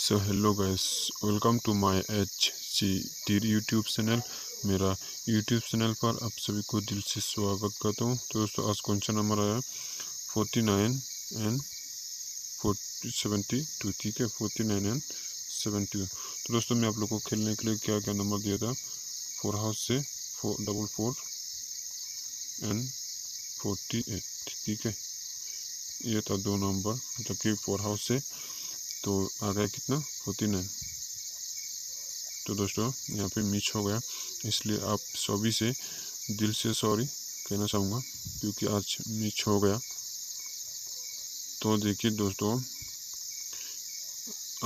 So hello guys, welcome to my HC YouTube channel. मेरा YouTube channel पर आप सभी को दिल से स्वागत करता हूँ। तो दोस्तों, आज क्वेश्चन नंबर आया 49 एंड 72, ठीक है, 49 एंड 72। तो दोस्तों, मैं आप लोग को खेलने के लिए क्या क्या नंबर दिया था, 4 हाउस से 444 एंड 48, ठीक है। ये था दो नंबर, मतलब कि 4 हाउस से। तो आ गया कितना, 49। तो दोस्तों, यहाँ पे मिस हो गया, इसलिए आप सभी से दिल से सॉरी कहना चाहूँगा, क्योंकि आज मिस हो गया। तो देखिए दोस्तों,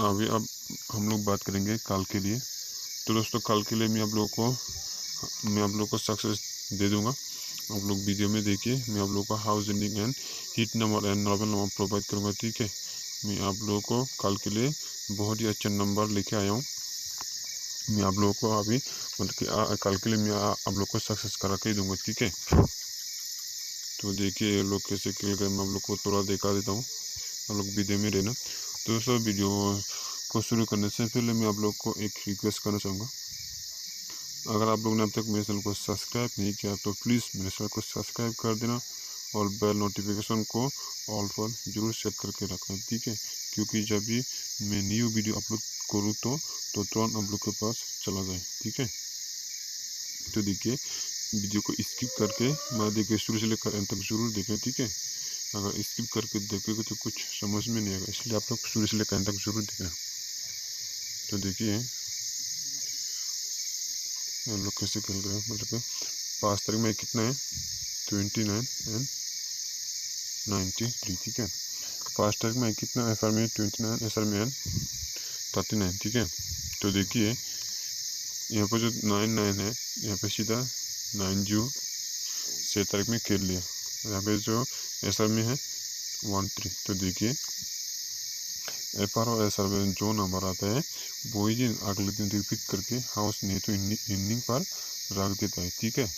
अभी अब हम लोग बात करेंगे कल के लिए। तो दोस्तों, कल के लिए मैं आप लोग को सक्सेस दे दूंगा। आप लोग वीडियो में देखिए, मैं आप लोग को house ending and hit number and normal number provide करूँगा, ठीक है। मैं आप लोगों को कल के लिए बहुत ही अच्छा नंबर लेके आया हूँ। मैं आप लोगों को अभी मतलब कि कल के लिए मैं आप लोग को सक्सेस करा के ही दूंगा, ठीक है। तो देखिए ये लोग कैसे खेल गए, मैं आप लोग को थोड़ा दिखा देता हूँ, आप लोग वीडियो में रहना। तो दोस्तों, वीडियो को शुरू करने से पहले मैं आप लोग को एक रिक्वेस्ट करना चाहूँगा। अगर आप लोग ने अब तक मेरे चैनल को सब्सक्राइब नहीं किया तो प्लीज़ मेरे चैनल को सब्सक्राइब कर देना और बेल नोटिफिकेशन को ऑल पर जरूर सेट करके रखना, ठीक है। क्योंकि जब भी मैं न्यू वीडियो अपलोड करूँ तो तुरंत आप लोग के पास चला जाए, ठीक है। तो देखिए, वीडियो को स्किप करके मैं देखिए शुरू से लेकर अंत तक जरूर देखें, ठीक है। अगर स्किप करके देखेंगे तो कुछ समझ में नहीं आएगा, इसलिए आप लोग शुरू से लेकर अंत तक जरूर देखना। तो देखिए हम लोग कैसे खेल रहे हैं, मतलब कि 5 तारीख में कितना है, 29 एंड 93, ठीक है। 5 तारीख में कितना, एफ आर में 29, एस आर में 39, ठीक है। तो देखिए यहाँ पर जो 99 है, यहाँ पे सीधा 9 जून 6 तारीख में खेल लिया। यहाँ पे जो एस आर में है 13। तो देखिए एफ आर और एस आर में जो नंबर आता है वही दिन अगले दिन रिपीट करके हाउस नहीं तो इनिंग पर रख देता है, ठीक है।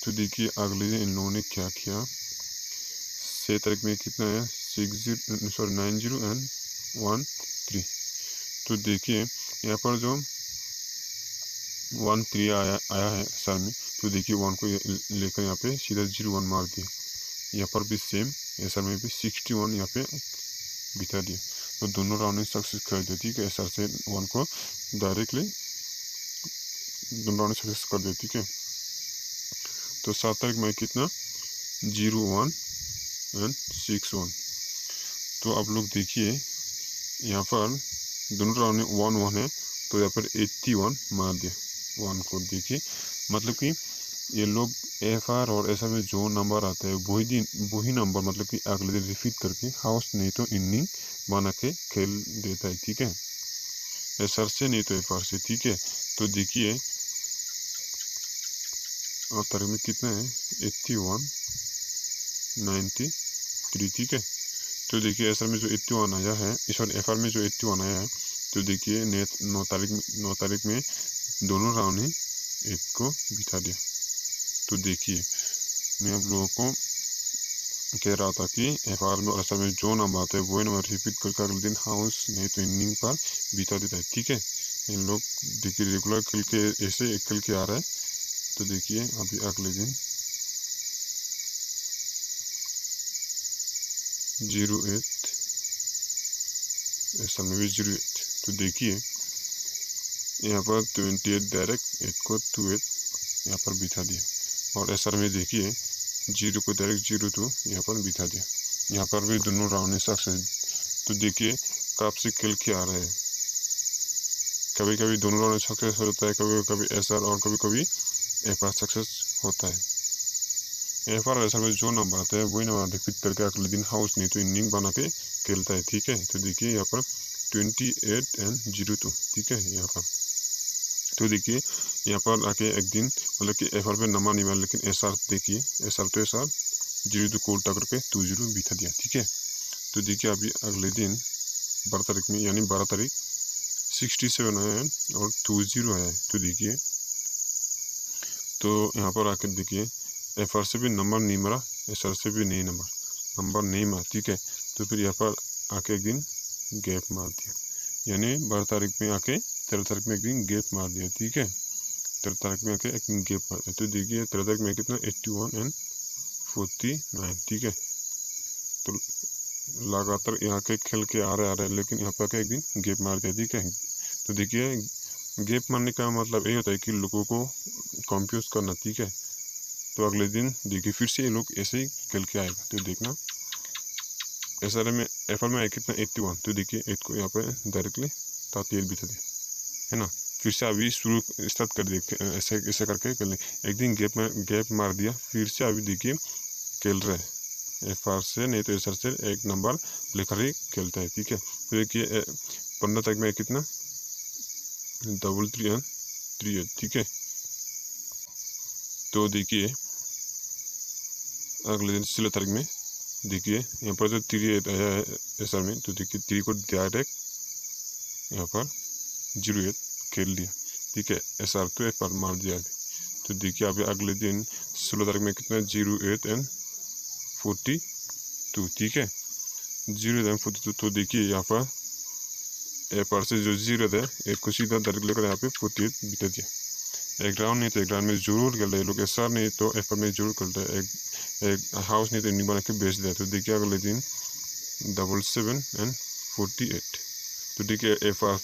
तो देखिए अगले दिन इन लोगों ने क्या किया, 6 तारीख में कितना है, 90 एंड 13। तो देखिए यहाँ पर जो 13 आया है सर में, तो देखिए 1 को लेकर यहाँ पे सीधा 01 मार दिया। यहाँ पर भी सेम, एस आर में भी 61 यहाँ पे बिता दिया। तो दोनों राउंड में सक्सेस कर दिया, ठीक है। एस आर से 1 को डायरेक्टली दोनों राउंड में सक्सेस कर दिया, ठीक है। तो 7 तारीख में कितना, 01 एंड 61। तो आप लोग देखिए यहाँ पर दोनों राउंड में 1-1 है, तो यहाँ पर 81 मार दिया 1 को। देखिए मतलब कि ये लोग एफ आर और ऐसा में जो नंबर आता है वही नंबर मतलब कि अगले दिन रिपीट करके हाउस नहीं तो इनिंग बना के खेल देता है, ठीक है। एस आर से नहीं तो एफ आर से, ठीक है। तो देखिए और तारीख में कितना है, 81 93, ठीक है। तो देखिए एस आर में जो 81 आया है, सॉरी एफ आर में जो 81 आया है, तो देखिए 9 तारीख में दोनों राउंड ही 1 को बिता दिया। तो देखिए मैं आप लोगों को कह रहा था कि एफ आर में और एस आर में जो नंबर आता है वही नंबर रिपीट करके अगले दिन हाउस नहीं तो इनिंग पर बिता देता है, ठीक है। इन लोग देखिए रेगुलर खेल के ऐसे खेल के आ रहा है। तो देखिए अभी अगले दिन 08 एस आर में भी 08। तो देखिए यहाँ पर 28 डायरेक्ट 8 को 28 यहाँ पर बिठा दिया, और एस आर में देखिए 0 को डायरेक्ट 02 यहाँ पर बिठा दिया। यहाँ पर भी दोनों राउंड सक्सेस। तो देखिए कब से खेल के आ रहे हैं, कभी कभी दोनों राउंड सक्सेस होता है, कभी कभी एस आर और कभी कभी एफ आर सक्सेस होता है। एफ आर एस आर में जो नंबर आता है वही नंबर रिपीट करके अगले दिन हाउस नहीं तो इनिंग बना के खेलता है, ठीक है। तो देखिए यहाँ पर 28 एंड 02, ठीक है यहाँ पर। तो देखिए यहाँ पर आके एक दिन मतलब कि एफ आर पे नंबर नहीं मिला, लेकिन एस आर देखिए, एस आर तो एस आर 02 को उल्टा करके 20 बिठा दिया, ठीक है। तो देखिए अभी अगले दिन 12 तारीख में यानी 12 तारीख 67 आया है और 20 आया है। तो देखिए तो यहाँ पर आकर देखिए एफ आर से भी नंबर नहीं मरा, एस आर से भी नहीं नंबर नहीं मरा, ठीक है। तो फिर यहाँ पर आके एक दिन गैप मार दिया, यानी 12 तारीख में आके 13 तारीख में एक दिन गैप मार दिया, ठीक है। 13 तारीख में आके एक दिन गैप मार दिया, तो देखिए 13 तारीख में कितना 81 एंड 49, ठीक है। तो लगातार यहाँ के खेल के आ रहे लेकिन यहाँ पे आके एक दिन गैप मार दिया, ठीक है। तो देखिए गैप मारने का मतलब ये होता है कि लोगों को कंफ्यूज करना, ठीक है। तो अगले दिन देखिए फिर से ये लोग ऐसे ही खेल के आएगा, तो देखना SR में FR में आया कितना 81, तो देखिए 8 को यहाँ पे डायरेक्टली 38 बिठा दिया, है ना। फिर से अभी शुरू स्टार्ट कर दिया, ऐसे ऐसे करके खेलने, एक दिन गैप मार दिया, फिर से अभी देखिए खेल रहे हैं FR से, नहीं तो SR से एक नंबर लेकर ही खेलता है, ठीक है। फिर देखिए 15 तारीख में कितना 3 एंड 3, ठीक है। तो देखिए अगले दिन 16 तारीख में देखिए यहाँ पर जो 3 आया है SR में, तो देखिए 3 को डायरेक्ट यहाँ पर 08 खेल लिया, ठीक है। SR तो FR मार दिया अभी। तो देखिए अभी अगले दिन 16 तारीख में कितना 08 एंड 42, ठीक है। 08 एंड 42, तो देखिए यहाँ पर FR से जो 0 था 8 को सीधा डायरेक्ट लेकर यहाँ पे 48 बिता दिया। एक राउंड नहीं तो एक राउंड में जरूर खेल रहे लोग, SR नहीं तो FR में जरूर खेल रहे, एक हाउस नहीं तो इनिंग बना के बेच दिया। तो देखिए अगले दिन 77 एंड 48, तो देखिए FR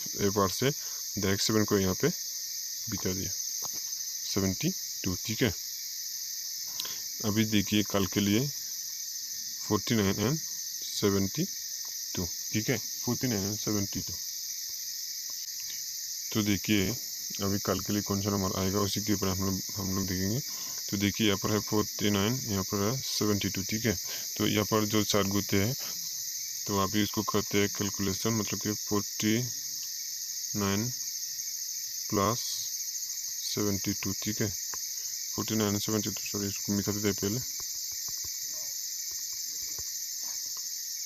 से डायरेक्ट 7 को यहाँ पे बिता दिया 72, ठीक है। अभी देखिए कल के लिए 49 एंड 72, ठीक है, 49 एंड 72। तो देखिए अभी कल के लिए कौन सा नंबर आएगा उसी के ऊपर हम लोग देखेंगे। तो देखिए यहाँ पर है 49, यहाँ पर है 72, ठीक है। तो यहाँ पर जो 4 गुत्ते हैं तो अभी इसको करते हैं कैलकुलेशन, मतलब कि 49 प्लस 72, ठीक है। 49 72, सॉरी इसको मिटा देते हैं पहले।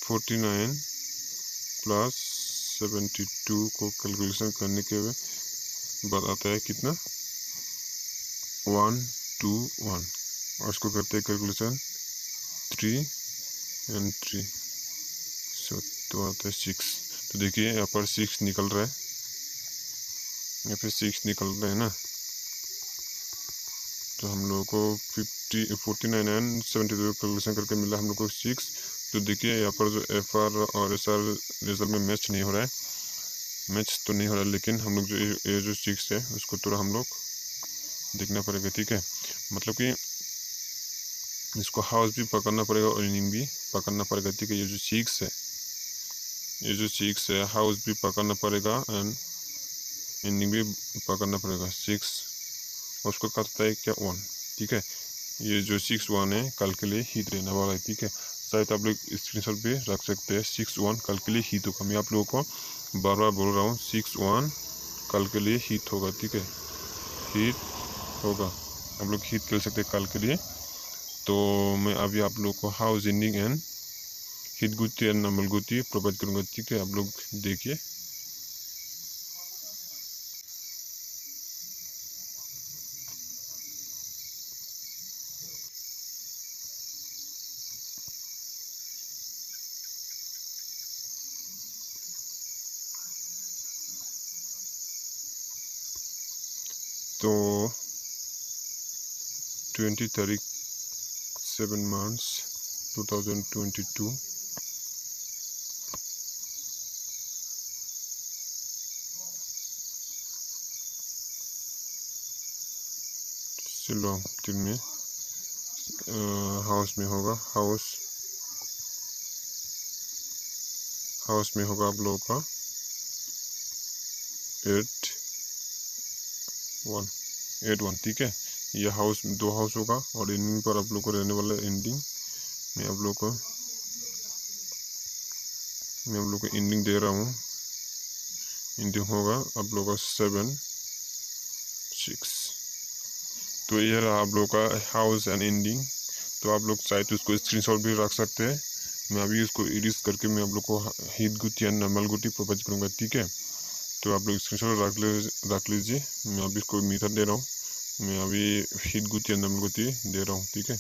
49 प्लस 72 को कैलकुलेशन करने के बाद आता है कितना 121, और इसको करते हैं कैलकुलेशन 3 एंड 3, तो आता है 6। तो देखिए यहाँ पर 6 निकल रहा है, यहाँ पे 6 निकल रहा है ना। तो हम लोगों को 49 एंड 72 कैलकुलेशन करके मिला हम लोग को 6। तो देखिए यहाँ पर जो FR और SR रिजल्ट में मैच नहीं हो रहा है, मैच तो नहीं हो रहा है, लेकिन हम लोग जो ये जो 6 है उसको थोड़ा हम लोग देखना पड़ेगा, ठीक है। मतलब कि इसको हाउस भी पकड़ना पड़ेगा और इनिंग भी पकड़ना पड़ेगा, ठीक है। ये जो 6 है, ये जो 6 है हाउस भी पकड़ना पड़ेगा एंड इनिंग भी पकड़ना पड़ेगा। 6 उसको करता है क्या 1, ठीक है। ये जो 6-1 है कल के लिए हिट रहने वाला है, ठीक है। शायद आप लोग स्क्रीनशॉट भी रख सकते हैं, 6-1 कल के लिए हिट होगा। मैं आप लोगों को बार बार बोल रहा हूँ 6-1 कल के लिए हिट होगा, ठीक है, हिट होगा। आप लोग हिट खेल सकते हैं कल के लिए। तो मैं अभी आप लोग को हाउस इनिंग एंड हिट गुत्ती एंड नॉर्मल गुत्ती प्रोवाइड करूँगा, ठीक है। आप लोग देखिए तो 20 तारीख 7 मार्च 2022 शिलोंग टीम में हाउस में होगा, हाउस में होगा आप लोगों का 8-1, ठीक है। ये हाउस 2 हाउस होगा और इनिंग पर आप लोग को रहने वाला एंडिंग मैं आप लोग को एंडिंग दे रहा हूँ। एंडिंग होगा आप लोग का 7-6। तो ये रहा आप लोग का हाउस एंड एंडिंग। तो आप लोग चाहे तो उसको स्क्रीनशॉट भी रख सकते हैं। मैं अभी इसको एडिट करके मैं आप लोग को हिट गुत्ती या नॉर्मल गुत्ती प्रोवाइड करूँगा, ठीक है। तो आप लोग स्क्रीनशॉट रख लीजिए। मैं अभी इसको मीटर दे रहा हूँ, मैं अभी हिट गुत्ती या नॉर्मल गुत्ती दे रहा हूँ, ठीक है।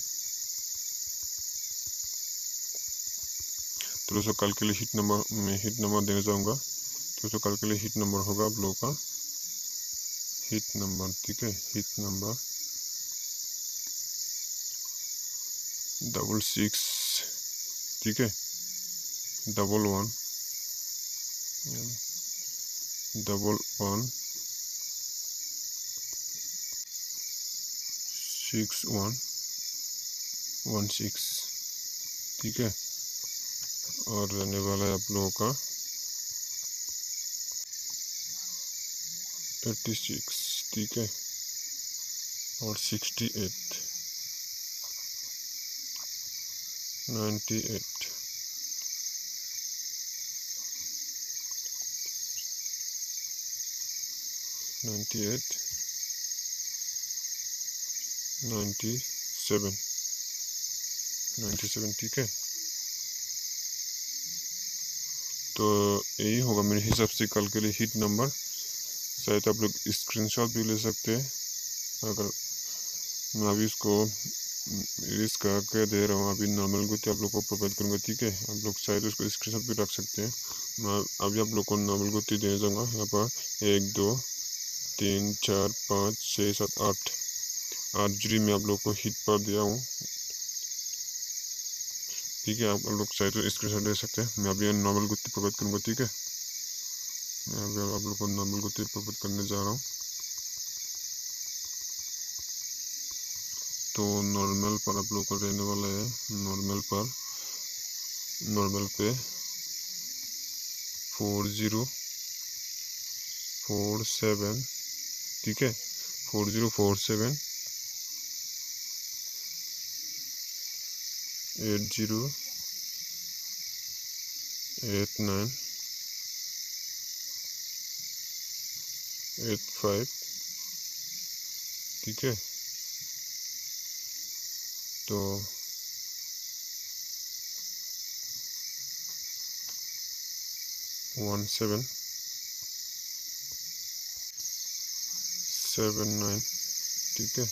तो तो दोस्तों कल के लिए हिट नंबर देने जाऊँगा। तो दोस्तों कल के लिए हिट नंबर होगा आप लोगों का हिट नंबर, ठीक है, हिट नंबर 66, ठीक है, 11 11 6116, ठीक है। और रहने वाला है आप लोगों का 86, ठीक है, और 68 98 98 97 97, ठीक है। तो यही होगा मेरे हिसाब से कल के लिए हिट नंबर। शायद आप लोग स्क्रीनशॉट भी ले सकते हैं। अगर मैं अभी इसको रिलीज करके दे रहा हूँ, अभी नॉर्मल गति आप लोग को प्रोवाइड करूँगा, ठीक है। आप लोग शायद उसको स्क्रीनशॉट भी रख सकते हैं। मैं अभी आप लोग को नॉर्मल गति देने जाऊँगा। यहाँ पर 1 2 3 4 5 6 7 8 जीरो में आप लोग को हिट पर दिया हूँ, ठीक है। आप लोग शायद स्क्रीनशॉट ले सकते हैं। मैं अभी नॉर्मल गति प्रोवाइड करूँगा, ठीक है। मैं अभी आप लोग को नॉर्मल गति प्रोवाइड करने जा रहा हूँ। तो नॉर्मल पर आप लोग को रहने वाला है, नॉर्मल पे 4047, ठीक है, 4047 80 89 85, ठीक है। तो 1779, ठीक है।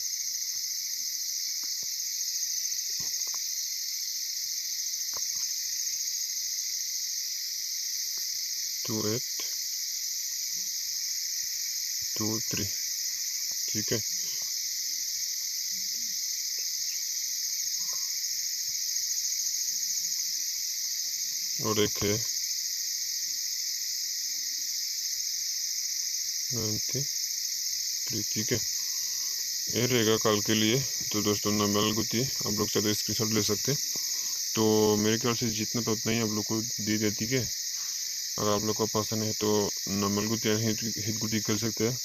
2823, ठीक है। और एक है 93, ठीक है। ये रहेगा कल के लिए। तो दोस्तों नॉर्मल गति आप लोग चाहे स्क्रीनशॉट ले सकते हैं। तो मेरे ख्याल से जितना तो उतना ही आप लोग को दी है, ठीक है। अगर आप लोग को पसंद है तो नॉर्मल गति हिट गति कर सकते हैं।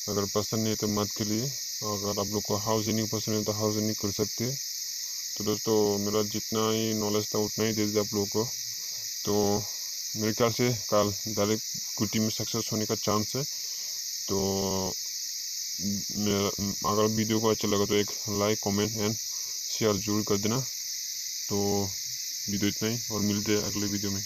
अगर पसंद नहीं है तो मत के लिए। अगर आप लोग को हाउस इनिंग पसंद है तो हाउस इनिंग कर सकते हैं। तो दोस्तों मेरा जितना ही नॉलेज था उतना ही दे दिया आप लोगों को। तो मेरे ख्याल से कल डायरेक्ट गुटी में सक्सेस होने का चांस है। तो अगर वीडियो को अच्छा लगा तो एक लाइक कमेंट एंड शेयर जरूर कर देना। तो वीडियो इतना ही, और मिलते हैं अगले वीडियो में।